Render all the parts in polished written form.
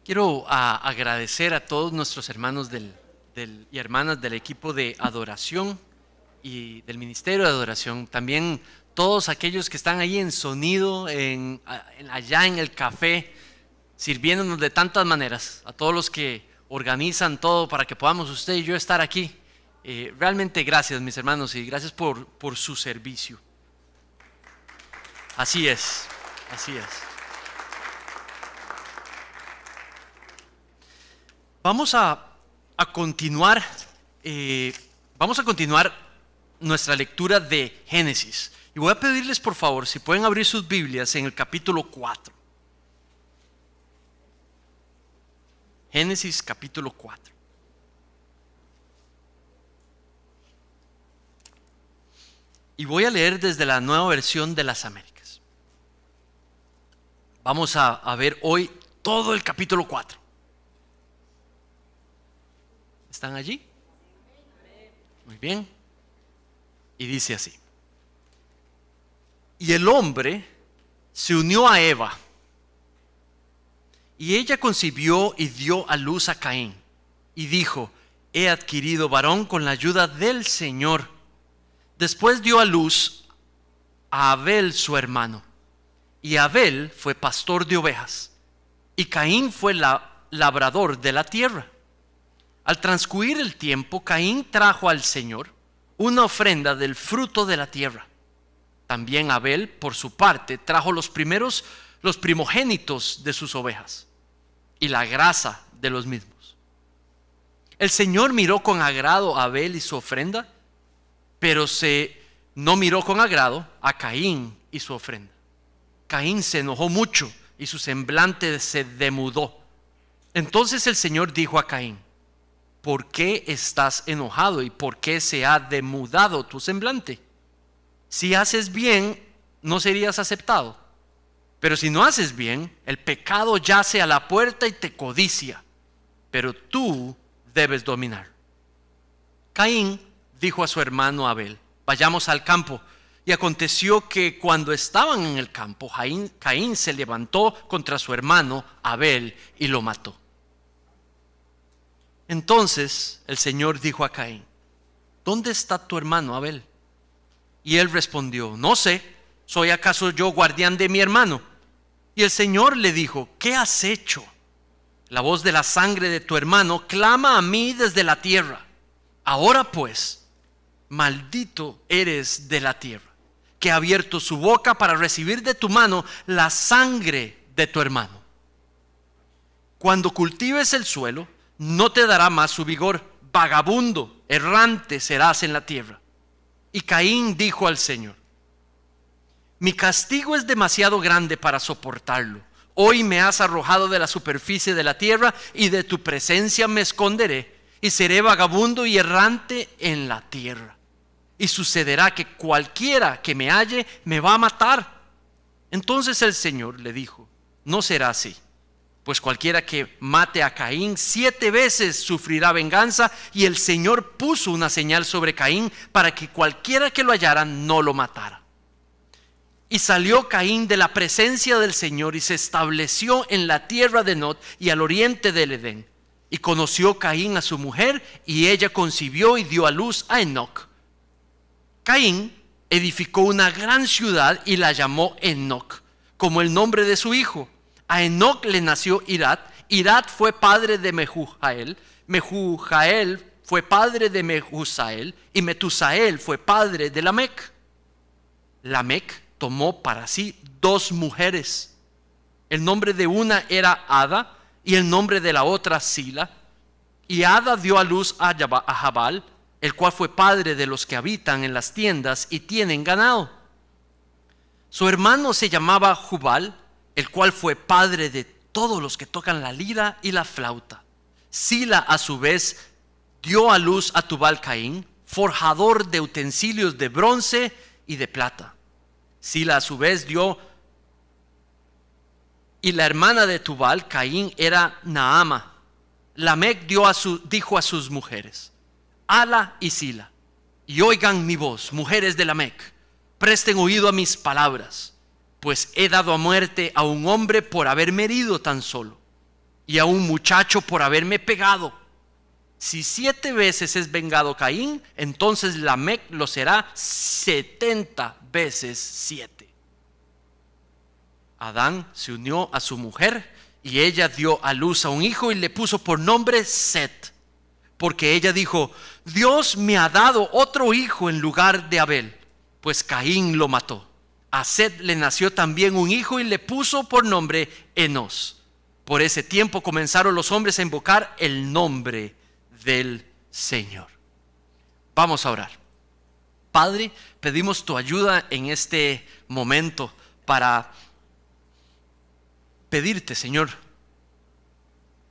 Quiero agradecer a todos nuestros hermanos y hermanas del equipo de adoración y del Ministerio de Adoración. También todos aquellos que están ahí en sonido, allá en el café, sirviéndonos de tantas maneras. A todos los que organizan todo para que podamos usted y yo estar aquí. Realmente gracias, mis hermanos, y gracias por su servicio. Así es, así es. Vamos a continuar nuestra lectura de Génesis. Y voy a pedirles, por favor, si pueden abrir sus Biblias en el capítulo 4. Génesis capítulo 4. Y voy a leer desde la Nueva Versión de las Américas. Vamos a ver hoy todo el capítulo 4. ¿Están allí? Muy bien. Y dice así: y el hombre se unió a Eva, y ella concibió y dio a luz a Caín, y dijo: he adquirido varón con la ayuda del Señor. Después dio a luz a Abel su hermano, y Abel fue pastor de ovejas, y Caín fue labrador de la tierra. Al transcurrir el tiempo, Caín trajo al Señor una ofrenda del fruto de la tierra. También Abel, por su parte, trajo los primogénitos de sus ovejas y la grasa de los mismos. El Señor miró con agrado a Abel y su ofrenda, pero no miró con agrado a Caín y su ofrenda. Caín se enojó mucho y su semblante se demudó. Entonces el Señor dijo a Caín: ¿por qué estás enojado y por qué se ha demudado tu semblante? Si haces bien, no serías aceptado. Pero si no haces bien, el pecado yace a la puerta y te codicia, pero tú debes dominar. Caín dijo a su hermano Abel: vayamos al campo. Y aconteció que cuando estaban en el campo, Caín se levantó contra su hermano Abel y lo mató. Entonces el Señor dijo a Caín: ¿dónde está tu hermano Abel? Y él respondió: no sé, ¿soy acaso yo guardián de mi hermano? Y el Señor le dijo: ¿qué has hecho? La voz de la sangre de tu hermano clama a mí desde la tierra. Ahora pues, maldito eres de la tierra, que ha abierto su boca para recibir de tu mano la sangre de tu hermano. Cuando cultives el suelo, no te dará más su vigor. Vagabundo, errante serás en la tierra. Y Caín dijo al Señor: mi castigo es demasiado grande para soportarlo. Hoy me has arrojado de la superficie de la tierra, y de tu presencia me esconderé, y seré vagabundo y errante en la tierra. Y sucederá que cualquiera que me halle me va a matar. Entonces el Señor le dijo: no será así. Pues cualquiera que mate a Caín 7 veces sufrirá venganza. Y el Señor puso una señal sobre Caín para que cualquiera que lo hallara no lo matara. Y salió Caín de la presencia del Señor y se estableció en la tierra de Nod y al oriente del Edén. Y conoció Caín a su mujer, y ella concibió y dio a luz a Enoc. Caín edificó una gran ciudad y la llamó Enoc, como el nombre de su hijo. A Enoc le nació Irad. Irad fue padre de Mehujael. Mehujael fue padre de Mehusael. Y Metusael fue padre de Lamec. Lamec tomó para sí 2 mujeres. El nombre de una era Ada y el nombre de la otra Sila. Y Ada dio a luz a Jabal, el cual fue padre de los que habitan en las tiendas y tienen ganado. Su hermano se llamaba Jubal, el cual fue padre de todos los que tocan la lira y la flauta. Sila a su vez dio a luz a Tubal Caín, forjador de utensilios de bronce y de plata. Sila a su vez dio, y la hermana de Tubal Caín era Naama. Lamec dijo a sus mujeres: Ala y Sila, y oigan mi voz, mujeres de Lamec, presten oído a mis palabras, pues he dado a muerte a un hombre por haberme herido tan solo, y a un muchacho por haberme pegado. Si 7 veces es vengado Caín, entonces Lamec lo será 70 veces 7. Adán se unió a su mujer y ella dio a luz a un hijo y le puso por nombre Set, porque ella dijo: Dios me ha dado otro hijo en lugar de Abel, pues Caín lo mató. A Set le nació también un hijo y le puso por nombre Enos. Por ese tiempo comenzaron los hombres a invocar el nombre del Señor. Vamos a orar. Padre, pedimos tu ayuda en este momento para pedirte, Señor,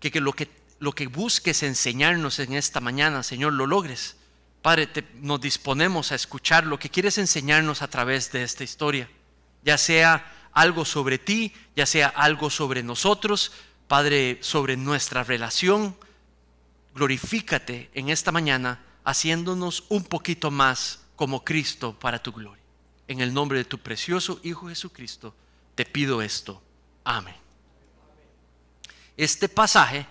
que lo que busques enseñarnos en esta mañana, Señor, lo logres. Padre, nos disponemos a escuchar lo que quieres enseñarnos a través de esta historia, ya sea algo sobre ti, ya sea algo sobre nosotros, Padre, sobre nuestra relación. Glorifícate en esta mañana, haciéndonos un poquito más como Cristo para tu gloria. En el nombre de tu precioso Hijo Jesucristo, te pido esto. Amén. Este pasaje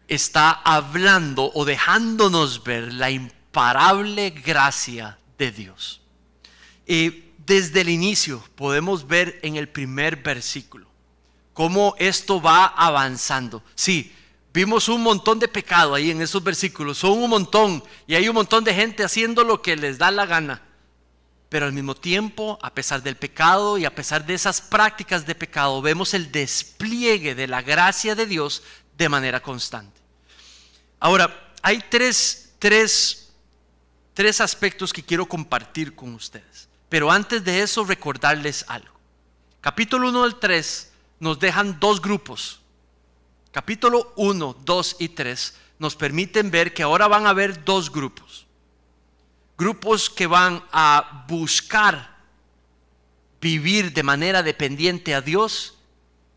está hablando o dejándonos ver la imparable gracia de Dios. Desde el inicio podemos ver en el primer versículo cómo esto va avanzando. Sí, vimos un montón de pecado ahí en esos versículos, son un montón, y hay un montón de gente haciendo lo que les da la gana. Pero al mismo tiempo, a pesar del pecado y a pesar de esas prácticas de pecado, vemos el despliegue de la gracia de Dios de manera constante. Ahora, hay tres aspectos que quiero compartir con ustedes. Pero antes de eso, recordarles algo. Capítulo 1 al 3 nos dejan dos grupos. Capítulo 1, 2 y 3 nos permiten ver que ahora van a haber dos grupos. Grupos que van a buscar vivir de manera dependiente a Dios,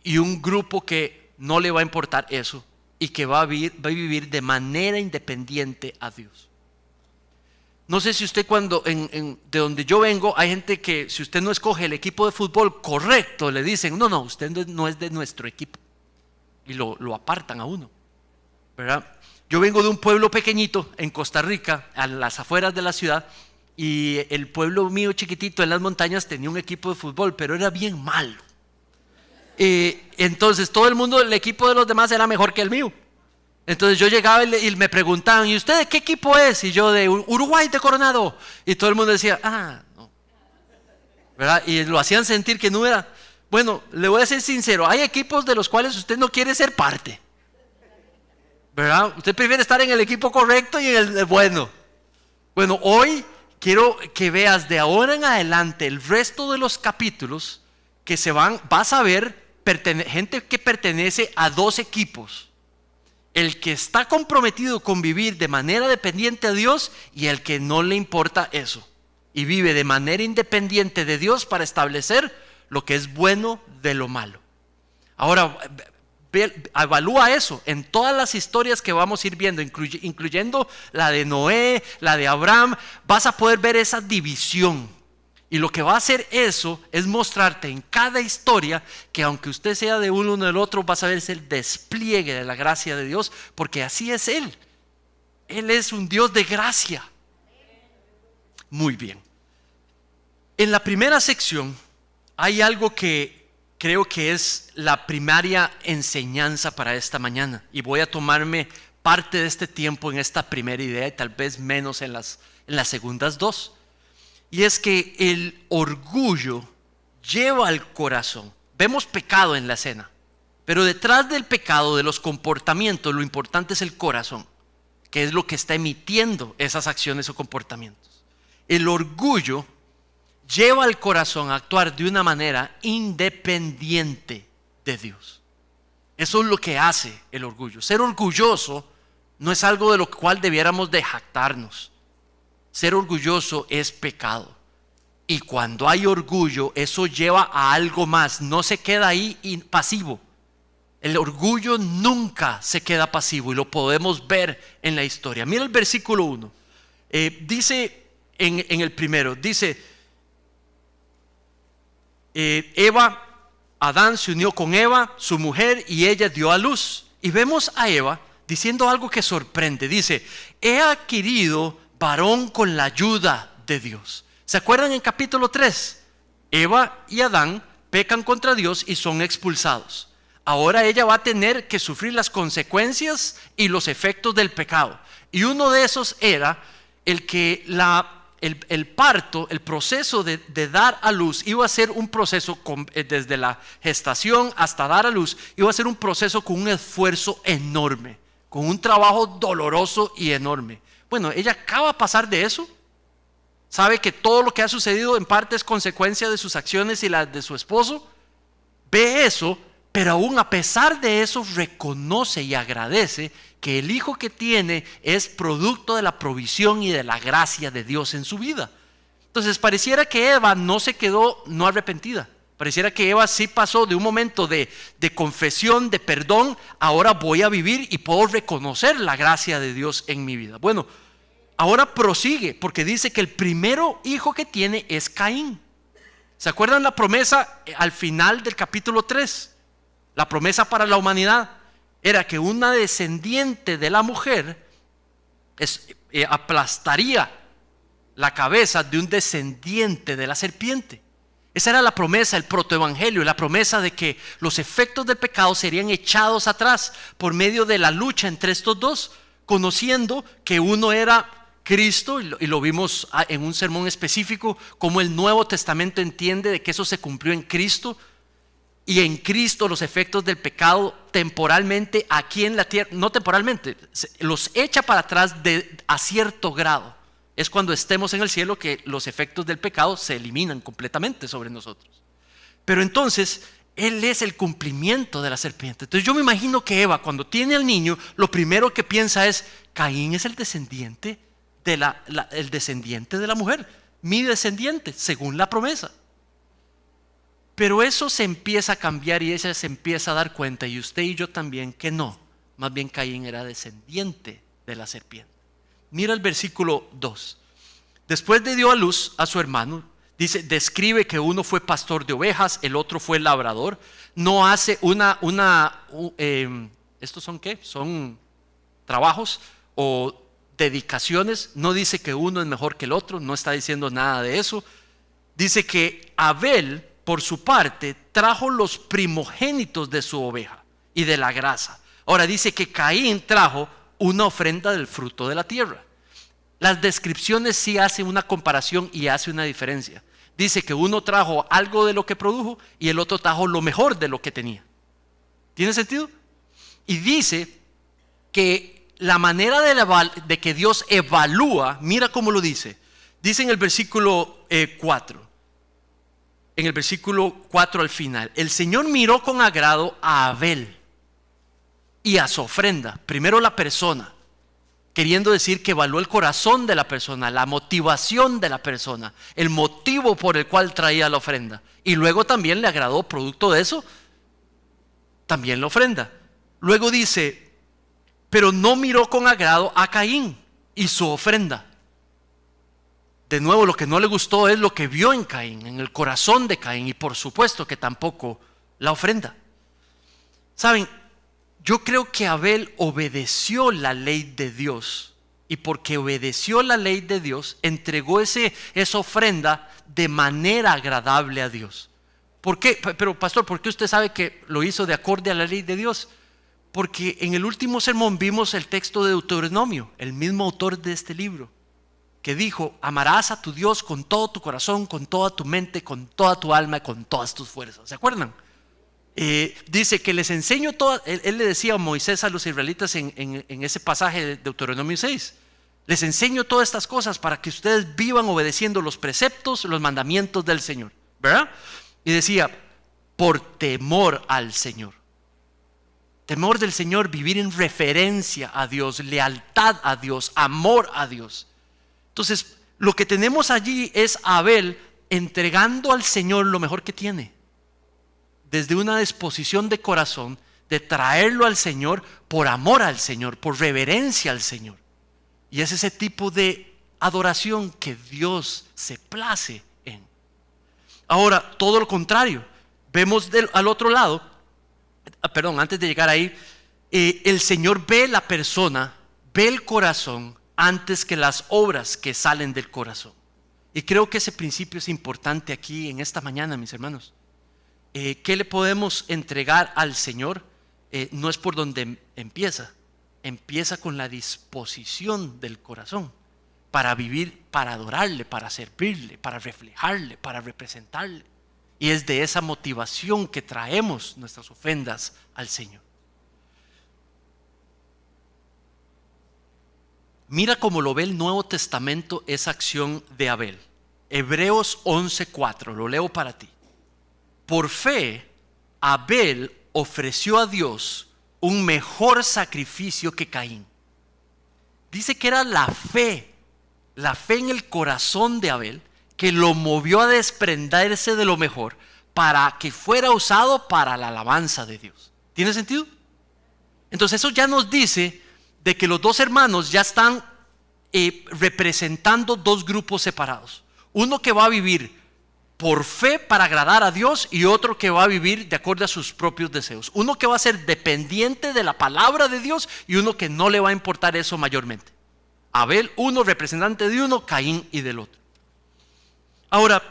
y un grupo que no le va a importar eso y que va a vivir de manera independiente a Dios. No sé si usted de donde yo vengo, hay gente que si usted no escoge el equipo de fútbol correcto, le dicen: no, usted no es de nuestro equipo, y lo apartan a uno, ¿verdad? Yo vengo de un pueblo pequeñito en Costa Rica, a las afueras de la ciudad, y el pueblo mío chiquitito en las montañas tenía un equipo de fútbol, pero era bien malo. Entonces todo el mundo, el equipo de los demás era mejor que el mío. Entonces yo llegaba y me preguntaban: ¿y usted de qué equipo es? Y yo: de Uruguay, de Coronado. Y todo el mundo decía: no, ¿verdad? Y lo hacían sentir que no era. Bueno, le voy a ser sincero, hay equipos de los cuales usted no quiere ser parte, ¿verdad? Usted prefiere estar en el equipo correcto y en el bueno. Bueno, hoy quiero que veas de ahora en adelante el resto de los capítulos que vas a ver gente que pertenece a dos equipos: el que está comprometido con vivir de manera dependiente a Dios y el que no le importa eso y vive de manera independiente de Dios para establecer lo que es bueno de lo malo. Ahora, evalúa eso en todas las historias que vamos a ir viendo, incluyendo la de Noé, la de Abraham. Vas a poder ver esa división, y lo que va a hacer eso es mostrarte en cada historia que aunque usted sea de uno o del otro, vas a ver el despliegue de la gracia de Dios, porque así es Él. Él es un Dios de gracia. Muy bien. En la primera sección hay algo que creo que es la primaria enseñanza para esta mañana, y voy a tomarme parte de este tiempo en esta primera idea y tal vez menos en las segundas dos. Y es que el orgullo lleva al corazón. Vemos pecado en la escena, pero detrás del pecado, de los comportamientos, lo importante es el corazón, que es lo que está emitiendo esas acciones o comportamientos. El orgullo lleva al corazón a actuar de una manera independiente de Dios. Eso es lo que hace el orgullo. Ser orgulloso no es algo de lo cual debiéramos de jactarnos. Ser orgulloso es pecado. Y cuando hay orgullo, eso lleva a algo más. No se queda ahí pasivo. El orgullo nunca se queda pasivo, y lo podemos ver en la historia. Mira el versículo 1. Dice en el primero, dice: Adán se unió con Eva, su mujer, y ella dio a luz. y vemos a Eva diciendo algo que sorprende. Dice: he adquirido varón con la ayuda de Dios. ¿Se acuerdan en capítulo 3? Eva y Adán pecan contra Dios y son expulsados. Ahora ella va a tener que sufrir las consecuencias y los efectos del pecado. Y uno de esos era el que el parto, el proceso de dar a luz, iba a ser un proceso desde la gestación hasta dar a luz, iba a ser un proceso con un esfuerzo enorme, con un trabajo doloroso y enorme. Bueno, ella acaba de pasar de eso. Sabe que todo lo que ha sucedido en parte es consecuencia de sus acciones y las de su esposo. Ve eso, pero aún a pesar de eso reconoce y agradece que el hijo que tiene es producto de la provisión y de la gracia de Dios en su vida. Entonces pareciera que Eva no se quedó no arrepentida. Pareciera que Eva sí pasó de un momento de confesión, de perdón. Ahora voy a vivir y puedo reconocer la gracia de Dios en mi vida. Bueno, ahora prosigue, porque dice que el primero hijo que tiene es Caín. ¿Se acuerdan la promesa al final del capítulo 3? La promesa para la humanidad era que una descendiente de la mujer aplastaría la cabeza de un descendiente de la serpiente. Esa era la promesa, el protoevangelio, la promesa de que los efectos del pecado serían echados atrás por medio de la lucha entre estos dos, conociendo que uno era Cristo, y lo vimos en un sermón específico, como el Nuevo Testamento entiende de que eso se cumplió en Cristo, y en Cristo los efectos del pecado temporalmente aquí en la tierra, no temporalmente, los echa para atrás a cierto grado. Es cuando estemos en el cielo que los efectos del pecado se eliminan completamente sobre nosotros. Pero entonces Él es el cumplimiento de la serpiente. Entonces yo me imagino que Eva, cuando tiene al niño, lo primero que piensa es: Caín es el descendiente el descendiente de la mujer, mi descendiente, según la promesa. Pero eso se empieza a cambiar y ella se empieza a dar cuenta, y usted y yo también, que no, más bien Caín era descendiente de la serpiente. Mira el versículo 2. Después de dio a luz a su hermano, describe que uno fue pastor de ovejas, el otro fue labrador. No hace ¿estos son qué? Son trabajos o dedicaciones. No dice que uno es mejor que el otro, no está diciendo nada de eso. Dice que Abel, por su parte, trajo los primogénitos de su oveja y de la grasa. Ahora dice que Caín trajo una ofrenda del fruto de la tierra. Las descripciones sí hacen una comparación y hace una diferencia. Dice que uno trajo algo de lo que produjo y el otro trajo lo mejor de lo que tenía. ¿Tiene sentido? Y dice que la manera de que Dios evalúa, mira cómo lo dice. Dice en el versículo 4. En el versículo 4 al final: el Señor miró con agrado a Abel y a su ofrenda. Primero la persona, queriendo decir que evaluó el corazón de la persona, la motivación de la persona, el motivo por el cual traía la ofrenda. Y luego también le agradó, producto de eso, también la ofrenda. Luego dice: pero no miró con agrado a Caín y su ofrenda. De nuevo, lo que no le gustó es lo que vio en Caín, en el corazón de Caín, y por supuesto que tampoco la ofrenda. Saben, yo creo que Abel obedeció la ley de Dios, y porque obedeció la ley de Dios, entregó esa ofrenda de manera agradable a Dios. ¿Por qué? Pero pastor, ¿por qué usted sabe que lo hizo de acorde a la ley de Dios? Porque en el último sermón vimos el texto de Deuteronomio, el mismo autor de este libro, que dijo: amarás a tu Dios con todo tu corazón, con toda tu mente, con toda tu alma y con todas tus fuerzas. ¿Se acuerdan? Dice que les enseño todo. Él le decía a Moisés a los israelitas en ese pasaje de Deuteronomio 6: les enseño todas estas cosas para que ustedes vivan obedeciendo los preceptos, los mandamientos del Señor, ¿verdad? Y decía: por temor al Señor. Temor del Señor, vivir en referencia a Dios, lealtad a Dios, amor a Dios. Entonces, lo que tenemos allí es a Abel entregando al Señor lo mejor que tiene, desde una disposición de corazón de traerlo al Señor por amor al Señor, por reverencia al Señor. Y es ese tipo de adoración que Dios se place en. Ahora, todo lo contrario, vemos al otro lado. Perdón, antes de llegar ahí, el Señor ve la persona, ve el corazón antes que las obras que salen del corazón. Y creo que ese principio es importante aquí en esta mañana, mis hermanos. ¿Qué le podemos entregar al Señor? No es por donde empieza. Empieza con la disposición del corazón para vivir, para adorarle, para servirle, para reflejarle, para representarle. Y es de esa motivación que traemos nuestras ofrendas al Señor. Mira cómo lo ve el Nuevo Testamento esa acción de Abel. Hebreos 11:4, lo leo para ti. Por fe, Abel ofreció a Dios un mejor sacrificio que Caín. Dice que era la fe en el corazón de Abel que lo movió a desprenderse de lo mejor para que fuera usado para la alabanza de Dios. ¿Tiene sentido? Entonces eso ya nos dice de que los dos hermanos ya están representando dos grupos separados. Uno que va a vivir por fe para agradar a Dios y otro que va a vivir de acuerdo a sus propios deseos. Uno que va a ser dependiente de la palabra de Dios y uno que no le va a importar eso mayormente. Abel, uno representante de uno, Caín y del otro. Ahora,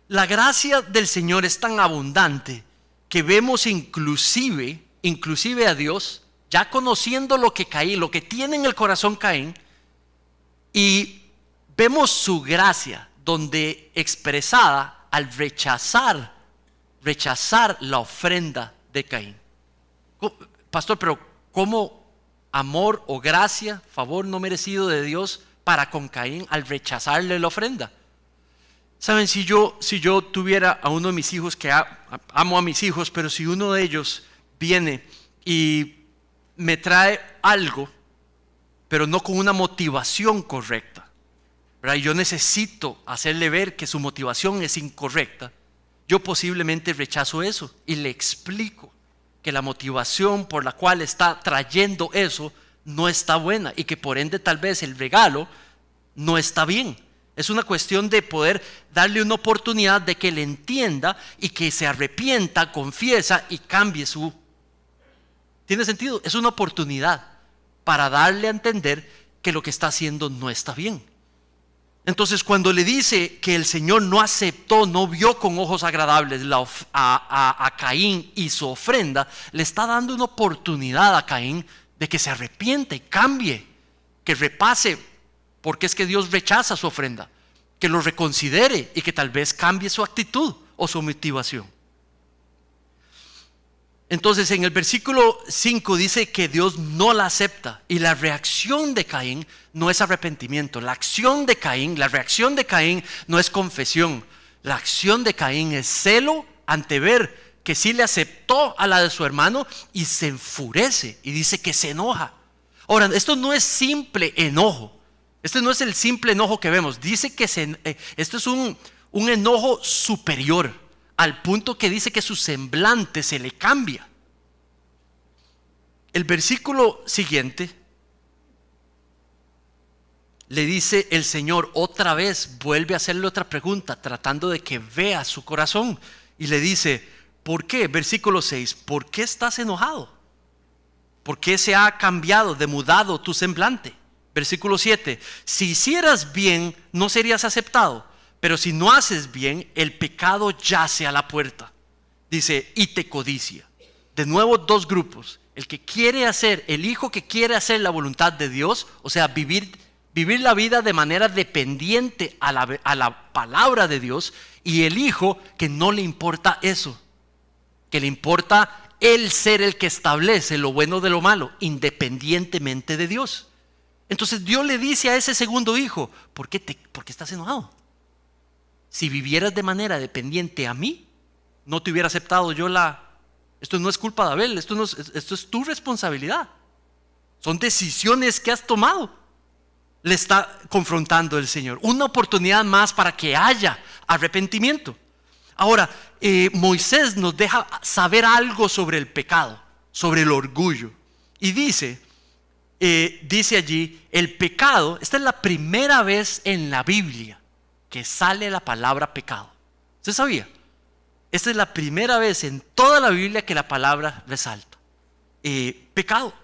la gracia del Señor es tan abundante que vemos inclusive a Dios ya conociendo lo que Caín, lo que tiene en el corazón Caín, y vemos su gracia donde expresada al rechazar la ofrenda de Caín. Pastor, pero ¿cómo amor o gracia, favor no merecido de Dios para con Caín al rechazarle la ofrenda? Saben, si yo tuviera a uno de mis hijos, que amo a mis hijos, pero si uno de ellos viene y me trae algo, pero no con una motivación correcta, ¿verdad? Yo necesito hacerle ver que su motivación es incorrecta. Yo posiblemente rechazo eso y le explico que la motivación por la cual está trayendo eso no está buena y que por ende tal vez el regalo no está bien. Es una cuestión de poder darle una oportunidad de que le entienda y que se arrepienta, confiesa y cambie su... ¿Tiene sentido? Es una oportunidad para darle a entender que lo que está haciendo no está bien. Entonces, cuando le dice que el Señor no aceptó, no vio con ojos agradables a Caín y su ofrenda, le está dando una oportunidad a Caín de que se arrepiente y cambie, que repase por qué es que Dios rechaza su ofrenda, que lo reconsidere y que tal vez cambie su actitud o su motivación. Entonces en el versículo 5 dice que Dios no la acepta y la reacción de Caín no es arrepentimiento. La reacción de Caín no es confesión. La acción de Caín es celo ante ver que sí le aceptó a la de su hermano y se enfurece y dice que se enoja. Ahora, esto no es simple enojo. Este no es el simple enojo que vemos. Dice que esto es un enojo superior, al punto que dice que su semblante se le cambia. El versículo siguiente le dice el Señor otra vez, vuelve a hacerle otra pregunta, tratando de que vea su corazón. Y le dice, ¿por qué? Versículo 6, ¿por qué estás enojado? ¿Por qué se ha cambiado, demudado tu semblante? Versículo 7, si hicieras bien, no serías aceptado. Pero si no haces bien, el pecado yace a la puerta. Dice, y te codicia. De nuevo, dos grupos. El hijo que quiere hacer la voluntad de Dios, o sea, vivir la vida de manera dependiente a la palabra de Dios. Y el hijo que no le importa eso, que le importa él ser el que establece lo bueno de lo malo, independientemente de Dios. Entonces Dios le dice a ese segundo hijo, ¿por qué estás enojado? Si vivieras de manera dependiente a mí, no te hubiera aceptado yo Esto no es culpa de Abel, esto es tu responsabilidad. Son decisiones que has tomado. Le está confrontando el Señor. Una oportunidad más para que haya arrepentimiento. Ahora, Moisés nos deja saber algo sobre el pecado, sobre el orgullo. Y dice allí, el pecado, esta es la primera vez en la Biblia que sale la palabra pecado. ¿Usted sabía? Esta es la primera vez en toda la Biblia que la palabra resalta. pecado.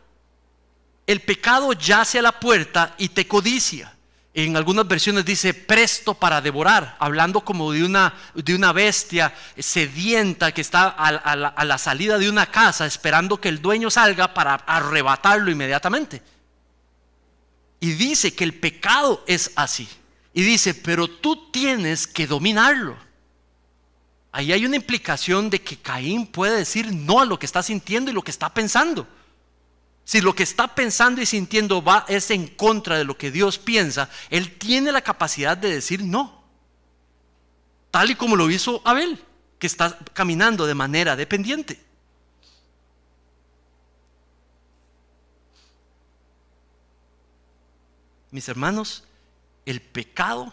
El pecado yace a la puerta y te codicia. En algunas versiones dice presto para devorar, hablando como de una bestia sedienta que está a la salida de una casa esperando que el dueño salga para arrebatarlo inmediatamente. Y dice que el pecado es así. Y dice, pero tú tienes que dominarlo. Ahí hay una implicación de que Caín puede decir no a lo que está sintiendo y lo que está pensando. Si lo que está pensando y sintiendo es en contra de lo que Dios piensa, él tiene la capacidad de decir no. Tal y como lo hizo Abel, que está caminando de manera dependiente. Mis hermanos, el pecado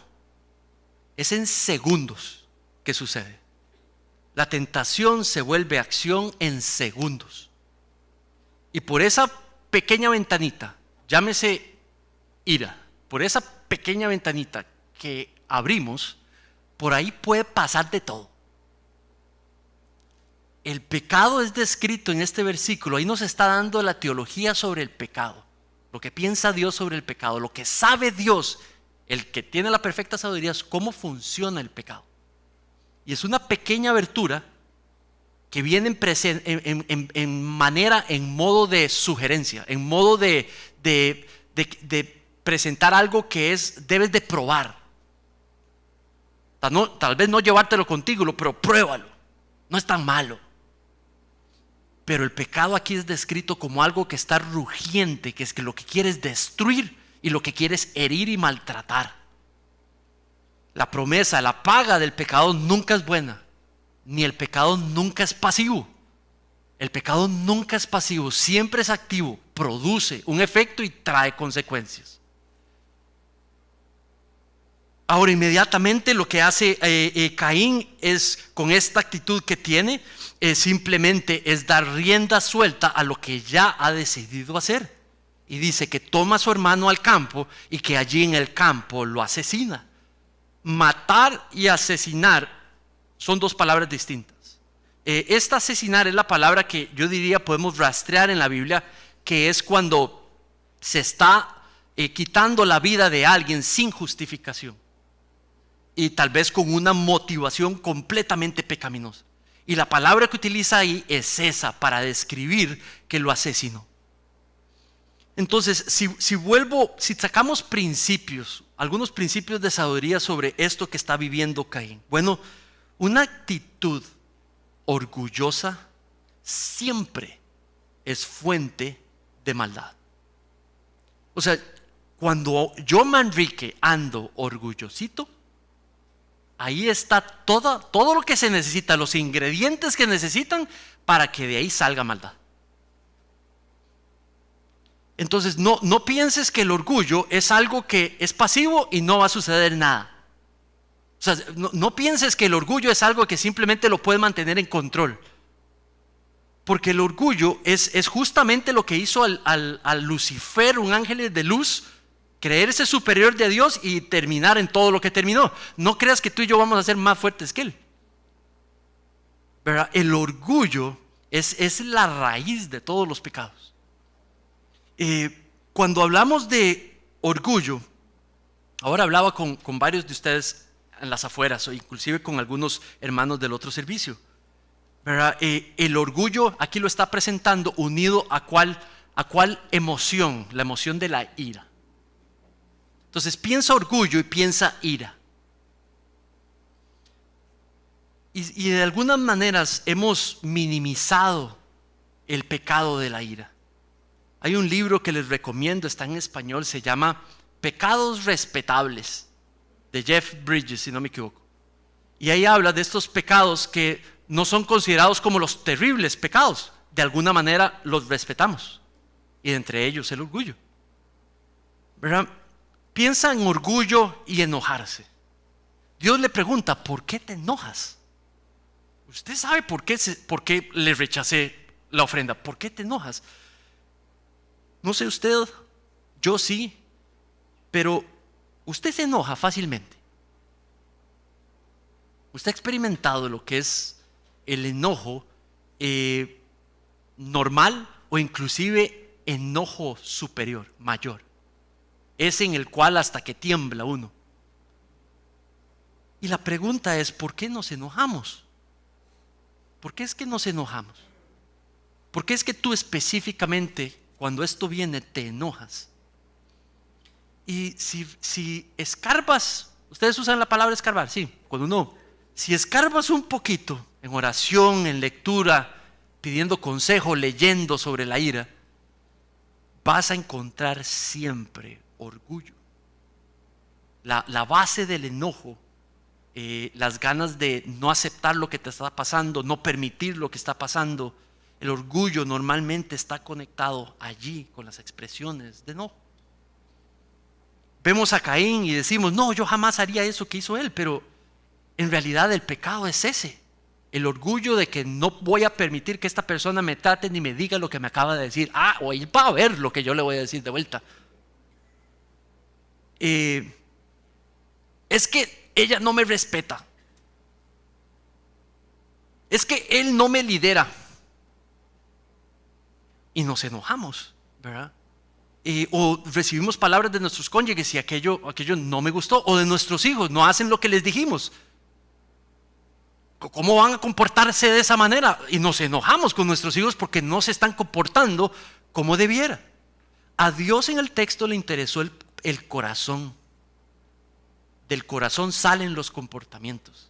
es en segundos que sucede. La tentación se vuelve acción en segundos. Y por esa pequeña ventanita, llámese ira, por esa pequeña ventanita que abrimos, por ahí puede pasar de todo. El pecado es descrito en este versículo. Ahí nos está dando la teología sobre el pecado, lo que piensa Dios sobre el pecado, lo que sabe Dios, el que tiene la perfecta sabiduría, es cómo funciona el pecado. Y es una pequeña abertura que viene en manera, en modo de sugerencia, en modo de presentar algo que debes de probar. Tal vez no llevártelo contigo, pero pruébalo. No es tan malo. Pero el pecado aquí es descrito como algo que está rugiente, que es que lo que quiere es destruir y lo que quiere es herir y maltratar. La promesa, la paga del pecado nunca es buena. Ni el pecado nunca es pasivo. El pecado nunca es pasivo, siempre es activo, produce un efecto y trae consecuencias. Ahora, inmediatamente lo que hace Caín es, con esta actitud que tiene, simplemente es dar rienda suelta a lo que ya ha decidido hacer. Y dice que toma a su hermano al campo y que allí en el campo lo asesina. Matar y asesinar son dos palabras distintas. Esta asesinar es la palabra que yo diría podemos rastrear en la Biblia, que es cuando se está quitando la vida de alguien sin justificación y tal vez con una motivación completamente pecaminosa. Y la palabra que utiliza ahí es esa para describir que lo asesinó. Entonces, si sacamos principios, algunos principios de sabiduría sobre esto que está viviendo Caín. Bueno, una actitud orgullosa siempre es fuente de maldad. O sea, cuando yo, Manrique, ando orgullosito, ahí está todo lo que se necesita, los ingredientes que necesitan para que de ahí salga maldad. Entonces, no pienses que el orgullo es algo que es pasivo y no va a suceder nada. O sea, no pienses que el orgullo es algo que simplemente lo puedes mantener en control. Porque el orgullo es justamente lo que hizo al Lucifer, un ángel de luz, creerse superior de Dios y terminar en todo lo que terminó. No creas que tú y yo vamos a ser más fuertes que él. ¿Verdad? El orgullo es la raíz de todos los pecados. Cuando hablamos de orgullo, ahora hablaba con varios de ustedes en las afueras, o inclusive con algunos hermanos del otro servicio, ¿verdad? El orgullo aquí lo está presentando unido a cuál emoción, la emoción de la ira. Entonces piensa orgullo y piensa ira. Y de algunas maneras hemos minimizado el pecado de la ira. Hay un libro que les recomiendo, está en español, se llama Pecados Respetables, de Jeff Bridges, si no me equivoco. Y ahí habla de estos pecados que no son considerados como los terribles pecados. De alguna manera los respetamos. Y entre ellos el orgullo. ¿Verdad? Piensa en orgullo y enojarse. Dios le pregunta, ¿por qué te enojas? Usted sabe por qué le rechacé la ofrenda. ¿Por qué te enojas? No sé usted, yo sí, pero usted se enoja fácilmente. Usted ha experimentado lo que es el enojo normal o inclusive enojo superior, mayor. Ese en el cual hasta que tiembla uno. Y la pregunta es, ¿por qué nos enojamos? ¿Por qué es que nos enojamos? ¿Por qué es que tú específicamente, cuando esto viene, te enojas? Y si escarbas, ustedes usan la palabra escarbar, sí, cuando uno, si escarbas un poquito en oración, en lectura, pidiendo consejo, leyendo sobre la ira, vas a encontrar siempre orgullo. La base del enojo, las ganas de no aceptar lo que te está pasando, no permitir lo que está pasando, el orgullo normalmente está conectado allí con las expresiones de enojo. Vemos a Caín y decimos, no, yo jamás haría eso que hizo él, pero en realidad el pecado es ese, el orgullo de que no voy a permitir que esta persona me trate ni me diga lo que me acaba de decir. O él va a ver lo que yo le voy a decir de vuelta. Es que ella no me respeta, es que él no me lidera, y nos enojamos, ¿verdad? O recibimos palabras de nuestros cónyuges y aquello no me gustó, o de nuestros hijos, no hacen lo que les dijimos. ¿Cómo van a comportarse de esa manera? Y nos enojamos con nuestros hijos porque no se están comportando como debiera. A Dios en el texto le interesó el corazón. Del corazón salen los comportamientos.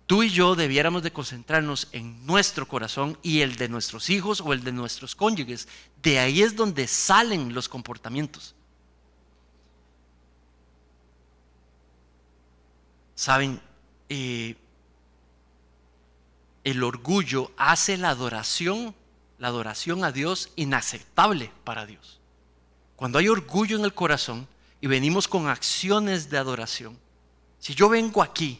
Tú y yo debiéramos de concentrarnos en nuestro corazón y el de nuestros hijos o el de nuestros cónyuges. De ahí es donde salen los comportamientos. Saben, el orgullo hace la adoración a Dios inaceptable para Dios. Cuando hay orgullo en el corazón y venimos con acciones de adoración, si yo vengo aquí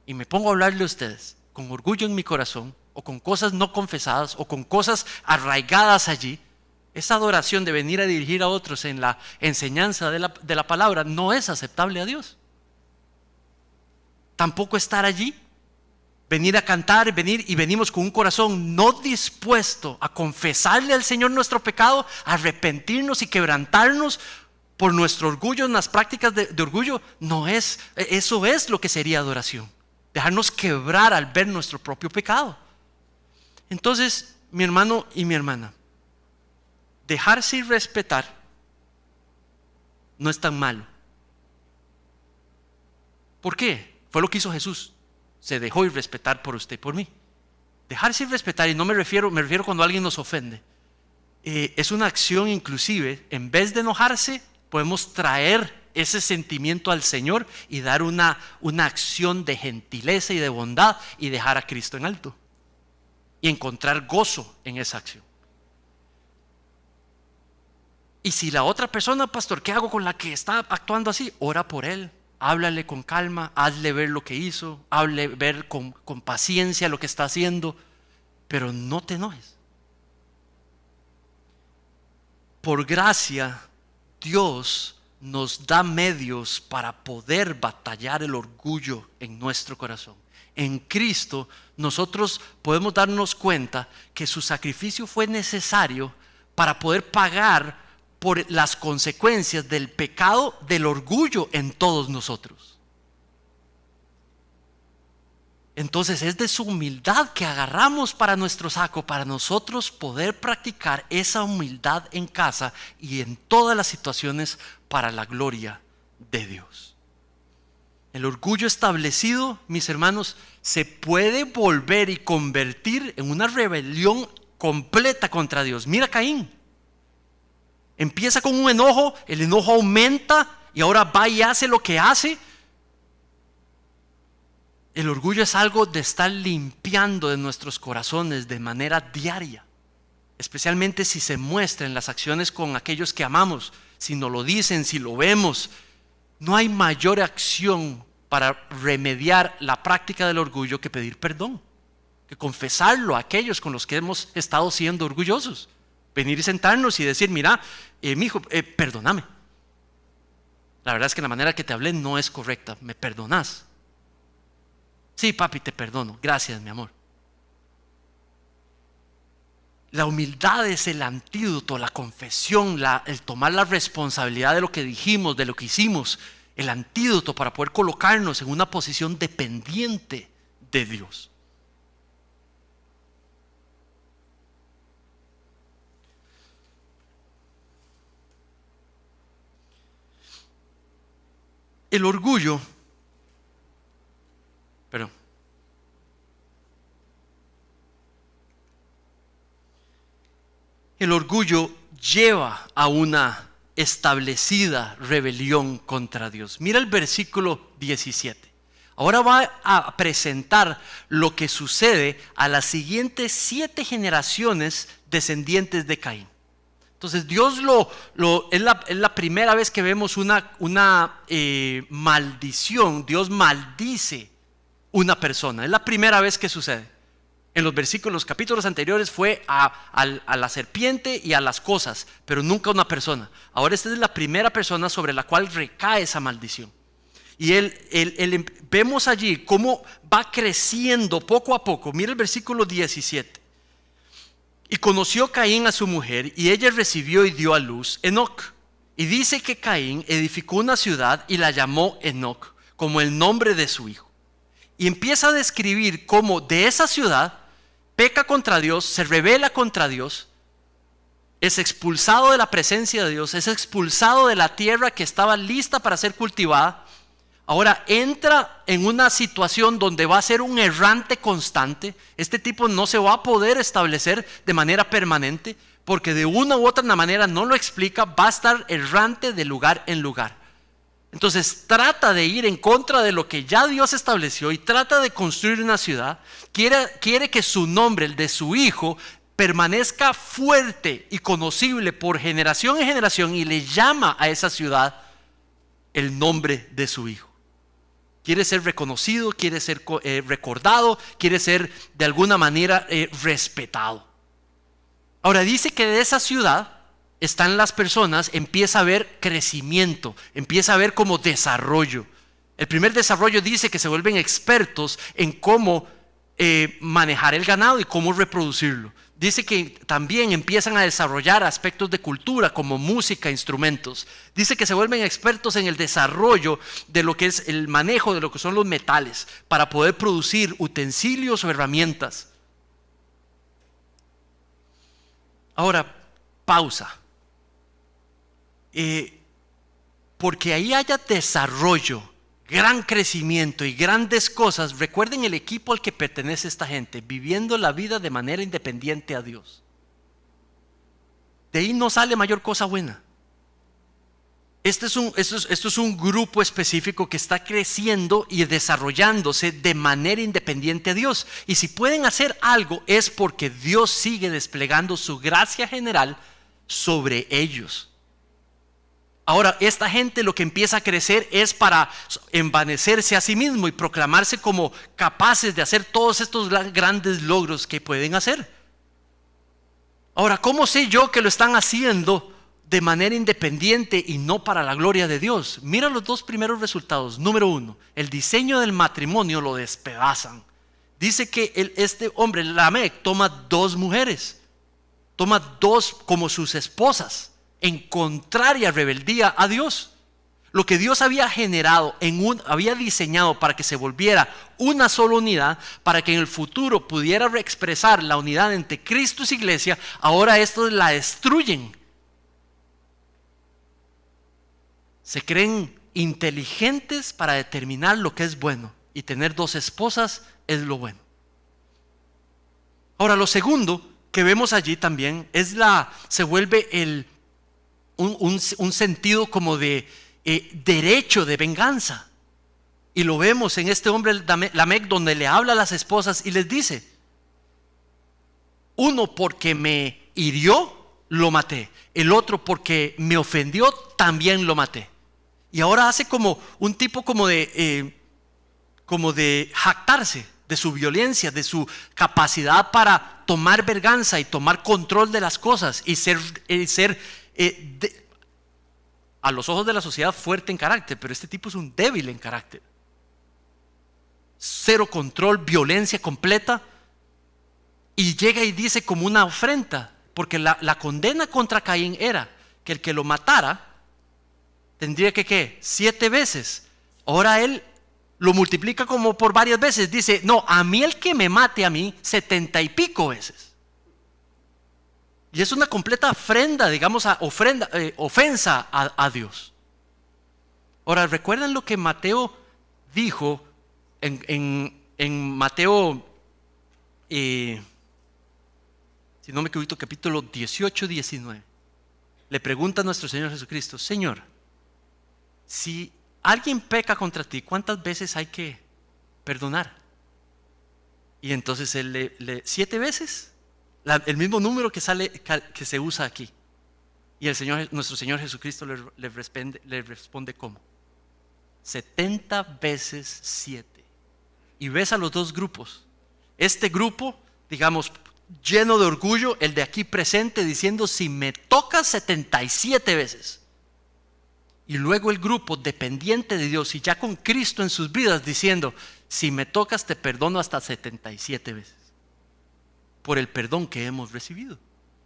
y me pongo a hablarle a ustedes con orgullo en mi corazón, o con cosas no confesadas, o con cosas arraigadas allí, esa adoración de venir a dirigir a otros en la enseñanza de la palabra no es aceptable a Dios. Tampoco estar allí, venir a cantar, venimos con un corazón no dispuesto a confesarle al Señor nuestro pecado, a arrepentirnos y quebrantarnos por nuestro orgullo en las prácticas de orgullo. Eso es lo que sería adoración. Dejarnos quebrar al ver nuestro propio pecado. Entonces, mi hermano y mi hermana, dejarse respetar no es tan malo. ¿Por qué? Fue lo que hizo Jesús. Se dejó ir respetar por usted y por mí. Dejarse ir respetar, y no me refiero cuando alguien nos ofende. Es una acción inclusive, en vez de enojarse, podemos traer ese sentimiento al Señor y dar una acción de gentileza y de bondad y dejar a Cristo en alto y encontrar gozo en esa acción. Y si la otra persona, pastor, ¿qué hago con la que está actuando así? Ora por él, háblale con calma, hazle ver lo que hizo, hazle ver con paciencia lo que está haciendo, pero no te enojes. Por gracia, Dios nos da medios para poder batallar el orgullo en nuestro corazón. En Cristo nosotros podemos darnos cuenta que su sacrificio fue necesario para poder pagar por las consecuencias del pecado del orgullo en todos nosotros. Entonces es de su humildad que agarramos para nuestro saco, para nosotros poder practicar esa humildad en casa y en todas las situaciones para la gloria de Dios. El orgullo establecido, mis hermanos, se puede volver y convertir en una rebelión completa contra Dios. Mira Caín. Empieza con un enojo, el enojo aumenta y ahora va y hace lo que hace. El orgullo es algo de estar limpiando de nuestros corazones de manera diaria, especialmente si se muestra en las acciones con aquellos que amamos, si nos lo dicen, si lo vemos. No hay mayor acción para remediar la práctica del orgullo que pedir perdón, que confesarlo a aquellos con los que hemos estado siendo orgullosos. Venir y sentarnos y decir, mira, mijo, perdóname. La verdad es que la manera que te hablé no es correcta, ¿me perdonás? Sí, papi, te perdono. Gracias, mi amor. La humildad es el antídoto, la confesión, el tomar la responsabilidad de lo que dijimos, de lo que hicimos, el antídoto para poder colocarnos en una posición dependiente de Dios. El orgullo, perdón. El orgullo lleva a una establecida rebelión contra Dios. Mira el versículo 17. Ahora va a presentar lo que sucede a las siguientes 7 generaciones descendientes de Caín. Entonces Dios es la primera vez que vemos una maldición. Dios maldice una persona. Es la primera vez que sucede. En los capítulos anteriores fue a la serpiente y a las cosas, pero nunca una persona. Ahora esta es la primera persona sobre la cual recae esa maldición. Y vemos allí cómo va creciendo poco a poco. Mira el versículo 17. Y conoció Caín a su mujer, y ella recibió y dio a luz Enoc. Y dice que Caín edificó una ciudad y la llamó Enoc, como el nombre de su hijo. Y empieza a describir cómo de esa ciudad peca contra Dios, se rebela contra Dios, es expulsado de la presencia de Dios, es expulsado de la tierra que estaba lista para ser cultivada. Ahora entra en una situación donde va a ser un errante constante. Este tipo no se va a poder establecer de manera permanente, porque de una u otra manera no lo explica, va a estar errante de lugar en lugar. Entonces trata de ir en contra de lo que ya Dios estableció y trata de construir una ciudad. Quiere que su nombre, el de su hijo, permanezca fuerte y conocible por generación en generación, y le llama a esa ciudad el nombre de su hijo. Quiere ser reconocido, quiere ser recordado, quiere ser de alguna manera respetado. Ahora dice que de esa ciudad están las personas, empieza a haber crecimiento, empieza a haber como desarrollo. El primer desarrollo dice que se vuelven expertos en cómo manejar el ganado y cómo reproducirlo. Dice que también empiezan a desarrollar aspectos de cultura como música, instrumentos. Dice que se vuelven expertos en el desarrollo de lo que es el manejo de lo que son los metales para poder producir utensilios o herramientas. Ahora, pausa. Porque ahí haya desarrollo, gran crecimiento y grandes cosas. Recuerden el equipo al que pertenece esta gente, viviendo la vida de manera independiente a Dios. De ahí no sale mayor cosa buena. Esto es un grupo específico que está creciendo y desarrollándose de manera independiente a Dios. Y si pueden hacer algo es porque Dios sigue desplegando su gracia general sobre ellos. Ahora, esta gente lo que empieza a crecer es para envanecerse a sí mismo y proclamarse como capaces de hacer todos estos grandes logros que pueden hacer. Ahora, ¿cómo sé yo que lo están haciendo de manera independiente y no para la gloria de Dios? Mira los 2 primeros resultados. Número 1, el diseño del matrimonio lo despedazan. Dice que este hombre, Lamec, toma 2 mujeres, toma 2 como sus esposas, en contraria rebeldía a Dios. Lo que Dios había generado, había diseñado para que se volviera una sola unidad, para que en el futuro pudiera expresar la unidad entre Cristo y su iglesia, ahora estos la destruyen. Se creen inteligentes para determinar lo que es bueno, y tener 2 esposas es lo bueno. Ahora, lo segundo que vemos allí también es se vuelve un sentido como de derecho de venganza. Y lo vemos en este hombre Lamec, donde le habla a las esposas y les dice: uno porque me hirió, lo maté. El otro porque me ofendió, también lo maté. Y ahora hace como un tipo como de jactarse de su violencia, de su capacidad para tomar venganza y tomar control de las cosas y ser a los ojos de la sociedad fuerte en carácter, pero este tipo es un débil en carácter. Cero control, violencia completa. y llega y dice como una ofrenda, porque la condena contra Caín era que el que lo matara tendría que, ¿qué? 7 veces. Ahora él lo multiplica como por varias veces. Dice, no, a mí el que me mate a mí 70 y pico veces. Y es una completa ofrenda, digamos, ofensa a Dios. Ahora, ¿recuerdan lo que Mateo dijo en Mateo, si no me equivoco, capítulo 18, 19? Le pregunta a nuestro Señor Jesucristo, Señor, si alguien peca contra ti, ¿cuántas veces hay que perdonar? Y entonces él 7 veces, el mismo número que se usa aquí. Y nuestro Señor Jesucristo le responde ¿cómo? 70 veces 7. Y ves a los dos grupos. Este grupo, digamos, lleno de orgullo, el de aquí presente diciendo, si me tocas 77 veces. Y luego el grupo dependiente de Dios y ya con Cristo en sus vidas diciendo, si me tocas te perdono hasta 77 veces. Por el perdón que hemos recibido.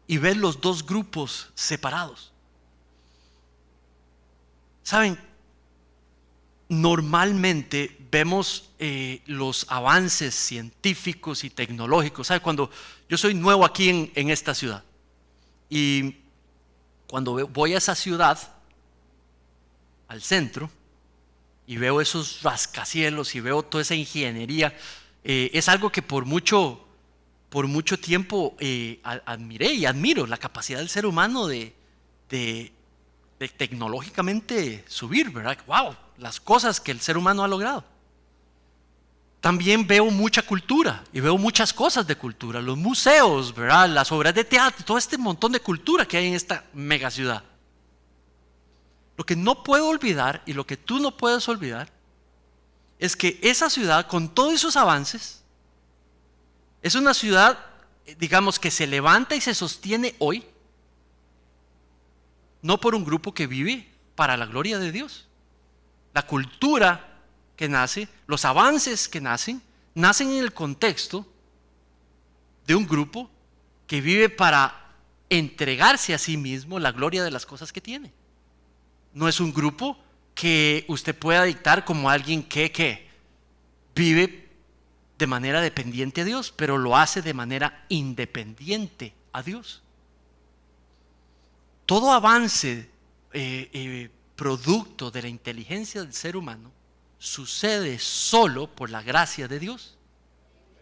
Y ves los dos grupos separados. ¿Saben? Normalmente vemos los avances científicos y tecnológicos. ¿Sabe? Cuando yo soy nuevo aquí en esta ciudad y cuando voy a esa ciudad, al centro, y veo esos rascacielos y veo toda esa ingeniería, es algo que por mucho tiempo admiré y admiro la capacidad del ser humano de tecnológicamente subir, ¿verdad? ¡Wow! Las cosas que el ser humano ha logrado. También veo mucha cultura y veo muchas cosas de cultura, los museos, ¿verdad? Las obras de teatro, todo este montón de cultura que hay en esta mega ciudad. Lo que no puedo olvidar y lo que tú no puedes olvidar es que esa ciudad, con todos esos avances, es una ciudad, digamos, que se levanta y se sostiene hoy, no por un grupo que vive para la gloria de Dios. La cultura que nace, los avances que nacen en el contexto de un grupo que vive para entregarse a sí mismo la gloria de las cosas que tiene. No es un grupo que usted pueda dictar como alguien que vive de manera dependiente a Dios, pero lo hace de manera independiente a Dios. Todo avance producto de la inteligencia del ser humano sucede solo por la gracia de Dios.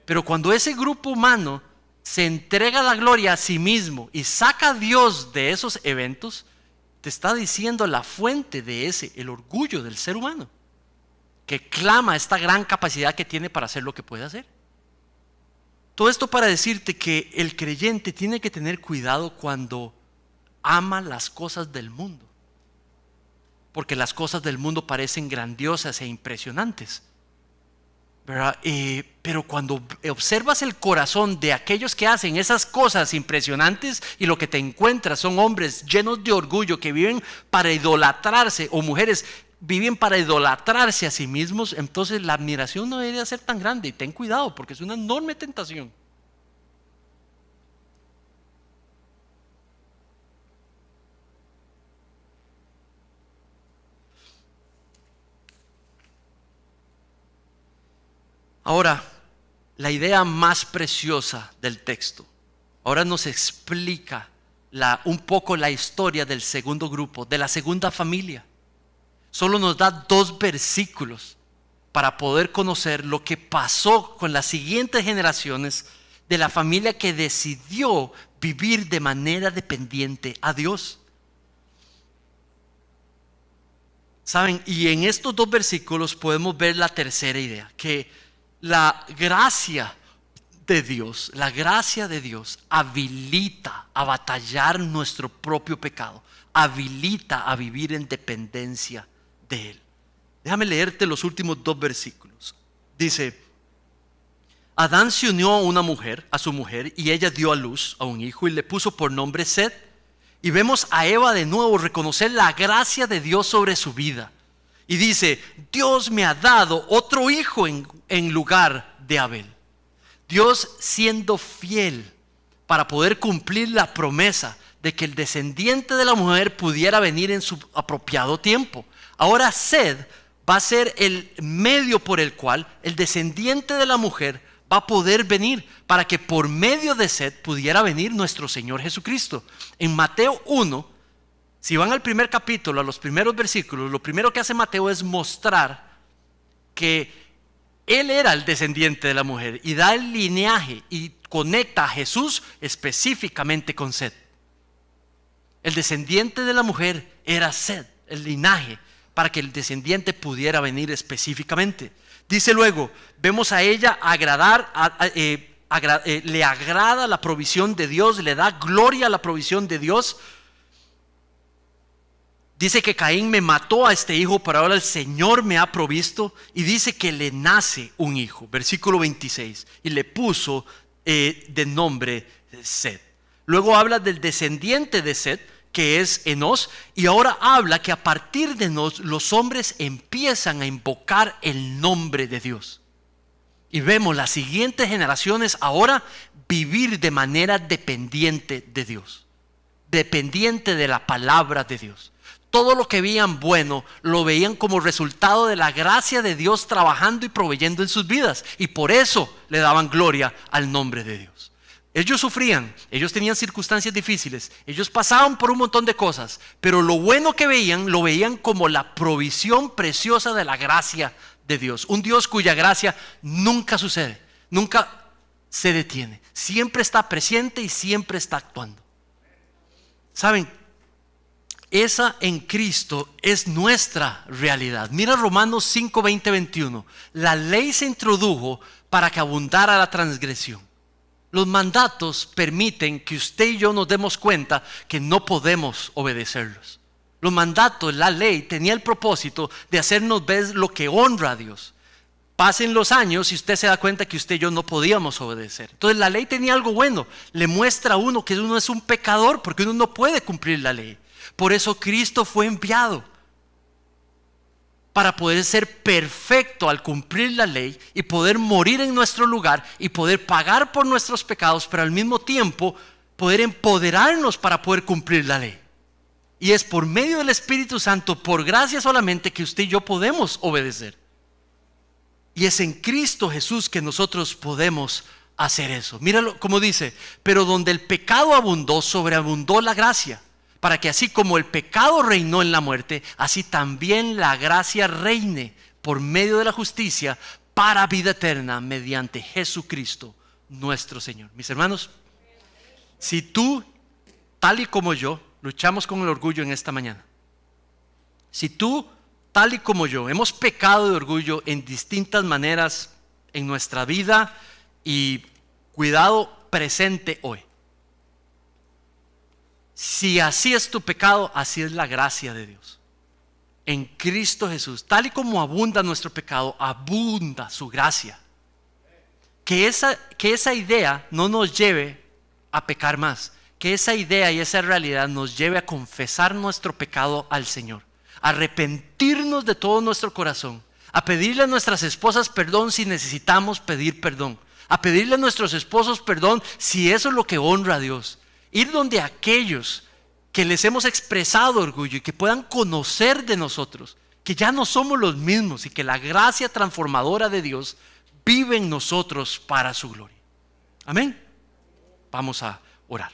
Pero cuando ese grupo humano se entrega la gloria a sí mismo y saca a Dios de esos eventos, te está diciendo la fuente de el orgullo del ser humano, que clama esta gran capacidad que tiene para hacer lo que puede hacer. Todo esto para decirte que el creyente tiene que tener cuidado cuando ama las cosas del mundo, porque las cosas del mundo parecen grandiosas e impresionantes, ¿verdad? Pero cuando observas el corazón de aquellos que hacen esas cosas impresionantes y lo que te encuentras son hombres llenos de orgullo que viven para idolatrarse, o mujeres viven para idolatrarse a sí mismos, entonces la admiración no debería ser tan grande. Y ten cuidado porque es una enorme tentación. Ahora, la idea más preciosa del texto, ahora nos explica un poco la historia del segundo grupo, de la segunda familia. Solo nos da 2 versículos para poder conocer lo que pasó con las siguientes generaciones de la familia que decidió vivir de manera dependiente a Dios. ¿Saben? Y en estos 2 versículos podemos ver la tercera idea, que la gracia de Dios habilita a batallar nuestro propio pecado, habilita a vivir en dependencia de Él. Déjame leerte los últimos 2 versículos. Dice: Adán se unió a su mujer, y ella dio a luz a un hijo y le puso por nombre Set. Y vemos a Eva de nuevo reconocer la gracia de Dios sobre su vida. Y dice: Dios me ha dado otro hijo en lugar de Abel. Dios siendo fiel para poder cumplir la promesa de que el descendiente de la mujer pudiera venir en su apropiado tiempo. Ahora Sed va a ser el medio por el cual el descendiente de la mujer va a poder venir, para que por medio de Sed pudiera venir nuestro Señor Jesucristo. En Mateo 1, si van al primer capítulo, a los primeros versículos, lo primero que hace Mateo es mostrar que Él era el descendiente de la mujer y da el lineaje y conecta a Jesús específicamente con Sed. El descendiente de la mujer era Sed, el linaje, para que el descendiente pudiera venir específicamente. Dice luego, vemos a ella le agrada la provisión de Dios, le da gloria a la provisión de Dios. Dice que Caín me mató a este hijo, pero ahora el Señor me ha provisto. Y dice que le nace un hijo, versículo 26, y le puso de nombre Sed. Luego habla del descendiente de Sed, que es Enós, y ahora habla que a partir de Enós los hombres empiezan a invocar el nombre de Dios. Y vemos las siguientes generaciones ahora vivir de manera dependiente de Dios, dependiente de la palabra de Dios. Todo lo que veían bueno lo veían como resultado de la gracia de Dios trabajando y proveyendo en sus vidas, y por eso le daban gloria al nombre de Dios. Ellos sufrían, ellos tenían circunstancias difíciles, ellos pasaban por un montón de cosas, pero lo bueno que veían, lo veían como la provisión preciosa de la gracia de Dios. Un Dios cuya gracia nunca sucede, nunca se detiene, siempre está presente y siempre está actuando. ¿Saben? Esa en Cristo es nuestra realidad. Mira Romanos 5, 20, 21. La ley se introdujo para que abundara la transgresión. Los mandatos permiten que usted y yo nos demos cuenta que no podemos obedecerlos. Los mandatos, la ley, tenía el propósito de hacernos ver lo que honra a Dios. Pasen los años y usted se da cuenta que usted y yo no podíamos obedecer. Entonces la ley tenía algo bueno. Le muestra a uno que uno es un pecador porque uno no puede cumplir la ley. Por eso Cristo fue enviado para poder ser perfecto al cumplir la ley y poder morir en nuestro lugar y poder pagar por nuestros pecados, pero al mismo tiempo poder empoderarnos para poder cumplir la ley. Y es por medio del Espíritu Santo, por gracia solamente, que usted y yo podemos obedecer. Y es en Cristo Jesús que nosotros podemos hacer eso. Míralo como dice, pero donde el pecado abundó, sobreabundó la gracia, para que así como el pecado reinó en la muerte, así también la gracia reine por medio de la justicia para vida eterna mediante Jesucristo nuestro Señor. Mis hermanos, si tú, tal y como yo, luchamos con el orgullo en esta mañana, si tú, tal y como yo, hemos pecado de orgullo en distintas maneras en nuestra vida y cuidado presente hoy, si así es tu pecado, así es la gracia de Dios. En Cristo Jesús, tal y como abunda nuestro pecado, abunda su gracia. Que esa idea no nos lleve a pecar más. Que esa idea y esa realidad nos lleve a confesar nuestro pecado al Señor. A arrepentirnos de todo nuestro corazón. A pedirle a nuestras esposas perdón si necesitamos pedir perdón. A pedirle a nuestros esposos perdón si eso es lo que honra a Dios. Ir donde aquellos que les hemos expresado orgullo y que puedan conocer de nosotros que ya no somos los mismos y que la gracia transformadora de Dios vive en nosotros para su gloria. Amén. Vamos a orar.